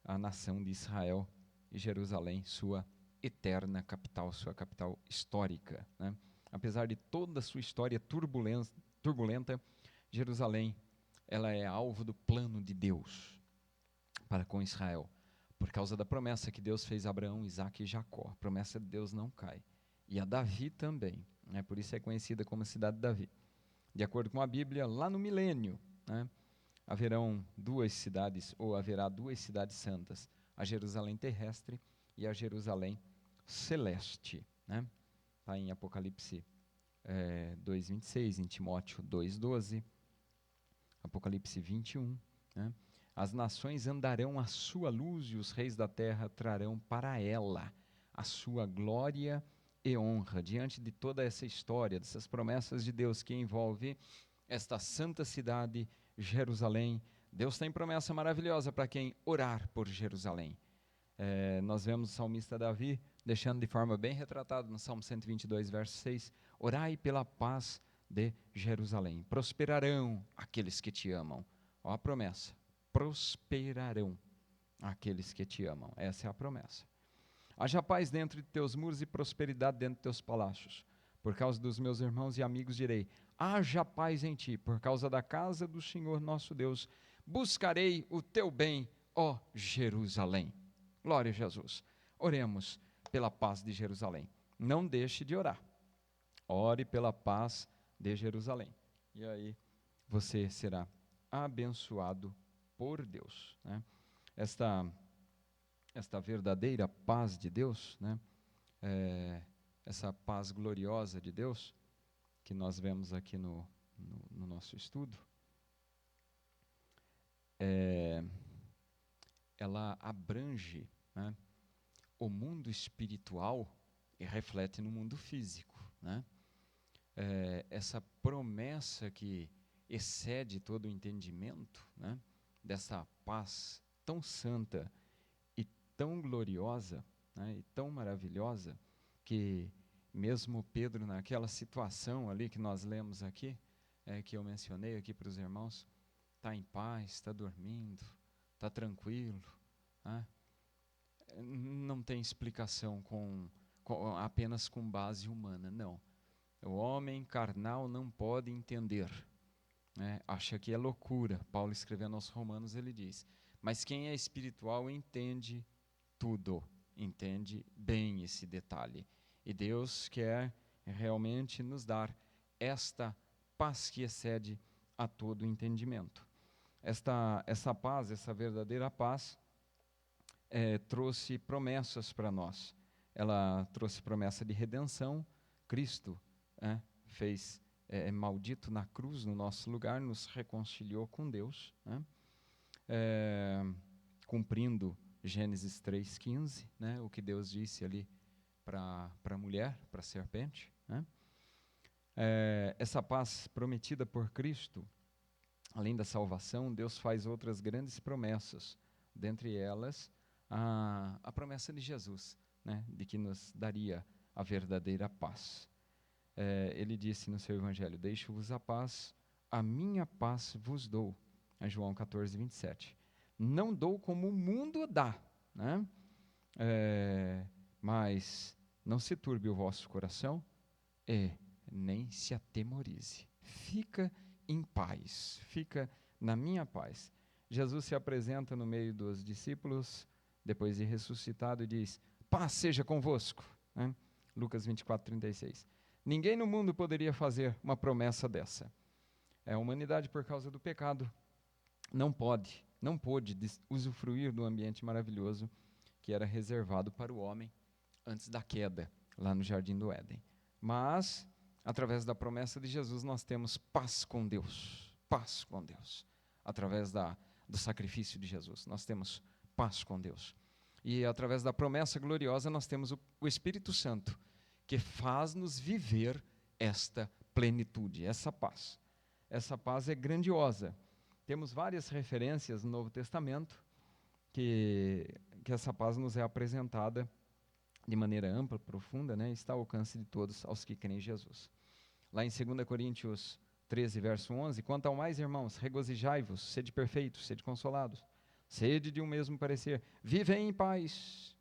a nação de Israel e Jerusalém, sua eterna capital, sua capital histórica, né? Apesar de toda a sua história turbulenta, Jerusalém, ela é alvo do plano de Deus para com Israel, por causa da promessa que Deus fez a Abraão, Isaque e Jacó. A promessa de Deus não cai. E a Davi também, né? Por isso é conhecida como a cidade de Davi. De acordo com a Bíblia, lá no milênio, né, haverá duas cidades santas, a Jerusalém terrestre e a Jerusalém celeste, né? Está em Apocalipse 2:26, em Timóteo 2:12, Apocalipse 21, né? As nações andarão à sua luz e os reis da terra trarão para ela a sua glória e honra. Diante de toda essa história, dessas promessas de Deus que envolve esta santa cidade, Jerusalém, Deus tem promessa maravilhosa para quem orar por Jerusalém. Nós vemos o salmista Davi deixando de forma bem retratada no Salmo 122, verso 6, orai pela paz de Jerusalém. Prosperarão aqueles que te amam. Ó a promessa, prosperarão aqueles que te amam. Essa é a promessa. Haja paz dentro de teus muros e prosperidade dentro de teus palácios. Por causa dos meus irmãos e amigos direi, haja paz em ti, por causa da casa do Senhor nosso Deus. Buscarei o teu bem, ó Jerusalém. Glória a Jesus. Oremos pela paz de Jerusalém. Não deixe de orar. Ore pela paz de Jerusalém. E aí você será abençoado por Deus, né? Esta verdadeira paz de Deus, né? Essa paz gloriosa de Deus, que nós vemos aqui no nosso estudo, ela abrange, né, o mundo espiritual e reflete no mundo físico, né? Essa promessa que excede todo o entendimento, né, dessa paz tão santa e tão gloriosa, né, e tão maravilhosa, que mesmo Pedro, naquela situação ali que nós lemos aqui, que eu mencionei aqui para os irmãos, está em paz, está dormindo, está tranquilo, né? Não tem explicação apenas com base humana, não. O homem carnal não pode entender, né? Acha que é loucura. Paulo, escrevendo aos Romanos, ele diz, mas quem é espiritual entende tudo, entende bem esse detalhe. E Deus quer realmente nos dar esta paz que excede a todo entendimento. Essa paz, essa verdadeira paz, trouxe promessas para nós. Ela trouxe promessa de redenção. Cristo fez maldito na cruz no nosso lugar, nos reconciliou com Deus, né? Cumprindo Gênesis 3,15, né? O que Deus disse ali para a mulher, para a serpente, né? Essa paz prometida por Cristo, além da salvação, Deus faz outras grandes promessas, dentre elas a promessa de Jesus, né? De que nos daria a verdadeira paz. Ele disse no seu evangelho: deixo-vos a paz, a minha paz vos dou, em João 14, 27. Não dou como o mundo dá, né? Mas não se turbe o vosso coração e nem se atemorize. Fica em paz, fica na minha paz. Jesus se apresenta no meio dos discípulos, depois de ressuscitado, e diz: paz seja convosco, né? Lucas 24, 36. Ninguém no mundo poderia fazer uma promessa dessa. A humanidade, por causa do pecado, não pôde usufruir do ambiente maravilhoso que era reservado para o homem antes da queda, lá no Jardim do Éden. Mas, através da promessa de Jesus, nós temos paz com Deus. Paz com Deus. Através do sacrifício de Jesus, nós temos paz com Deus. E através da promessa gloriosa, nós temos o Espírito Santo, que faz-nos viver esta plenitude, essa paz. Essa paz é grandiosa. Temos várias referências no Novo Testamento que essa paz nos é apresentada de maneira ampla, profunda, né? Está ao alcance de todos aos que creem em Jesus. Lá em 2 Coríntios 13, verso 11, quanto ao mais, irmãos, regozijai-vos, sede perfeitos, sede consolados, sede de um mesmo parecer, vivem em paz,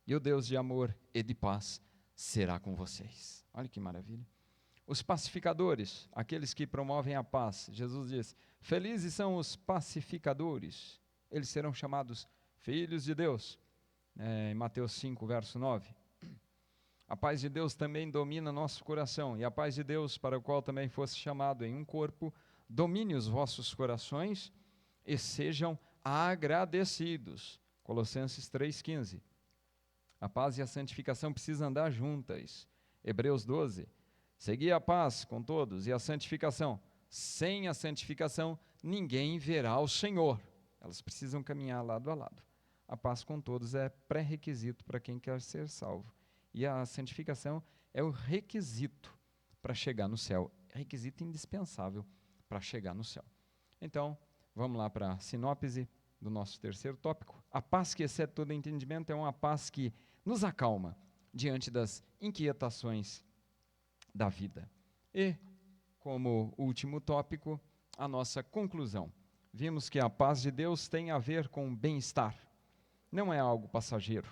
e o Deus de amor e de paz será com vocês. Olha que maravilha. Os pacificadores, aqueles que promovem a paz, Jesus diz: felizes são os pacificadores, eles serão chamados filhos de Deus. Em Mateus 5, verso 9. A paz de Deus também domina nosso coração, e a paz de Deus, para o qual também fosse chamado em um corpo, domine os vossos corações e sejam agradecidos. Colossenses 3,15. A paz e a santificação precisam andar juntas. Hebreus 12. Segui a paz com todos e a santificação. Sem a santificação, ninguém verá o Senhor. Elas precisam caminhar lado a lado. A paz com todos é pré-requisito para quem quer ser salvo. E a santificação é o requisito para chegar no céu. É requisito indispensável para chegar no céu. Então, vamos lá para a sinopse do nosso terceiro tópico. A paz que excede todo entendimento é uma paz que nos acalma diante das inquietações da vida. E, como último tópico, a nossa conclusão. Vimos que a paz de Deus tem a ver com bem-estar. Não é algo passageiro,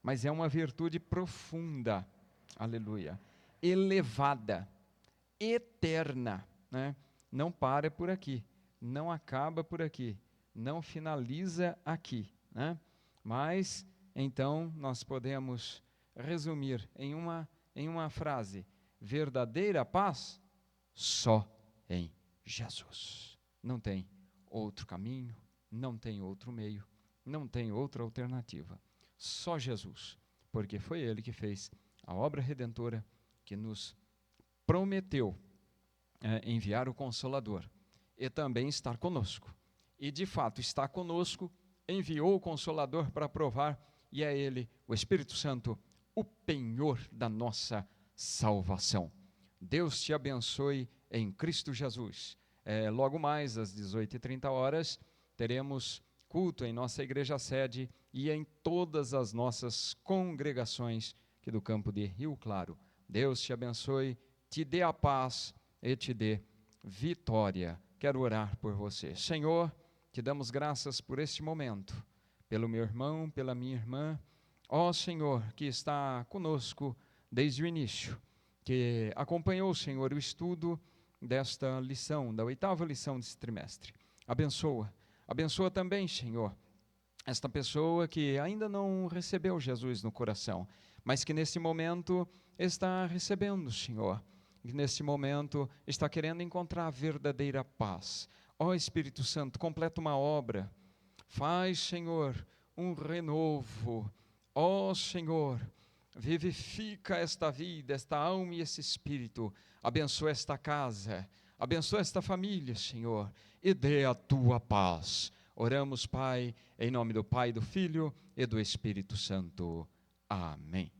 mas é uma virtude profunda, aleluia, elevada, eterna, né? Não para por aqui, não acaba por aqui, não finaliza aqui, né? Mas, então, nós podemos resumir em uma frase: verdadeira paz só em Jesus. Não tem outro caminho, não tem outro meio, não tem outra alternativa. Só Jesus, porque foi Ele que fez a obra redentora, que nos prometeu enviar o Consolador e também estar conosco. E de fato está conosco, enviou o Consolador para provar, e é Ele, o Espírito Santo, o penhor da nossa salvação. Deus te abençoe em Cristo Jesus. Logo mais, às 18h30, teremos culto em nossa igreja sede e em todas as nossas congregações aqui do campo de Rio Claro. Deus te abençoe, te dê a paz e te dê vitória. Quero orar por você. Senhor, te damos graças por este momento, pelo meu irmão, pela minha irmã, ó Senhor, que está conosco desde o início, que acompanhou, Senhor, o estudo desta lição, da 8ª lição desse trimestre. Abençoa também, Senhor, esta pessoa que ainda não recebeu Jesus no coração, mas que nesse momento está recebendo, Senhor, que nesse momento está querendo encontrar a verdadeira paz. Ó Espírito Santo, completa uma obra, faz, Senhor, um renovo. Ó Senhor, Vivifica esta vida, esta alma e esse espírito. Abençoa esta casa, abençoa esta família, Senhor, e dê a tua paz. Oramos, Pai, em nome do Pai, do Filho e do Espírito Santo. Amém.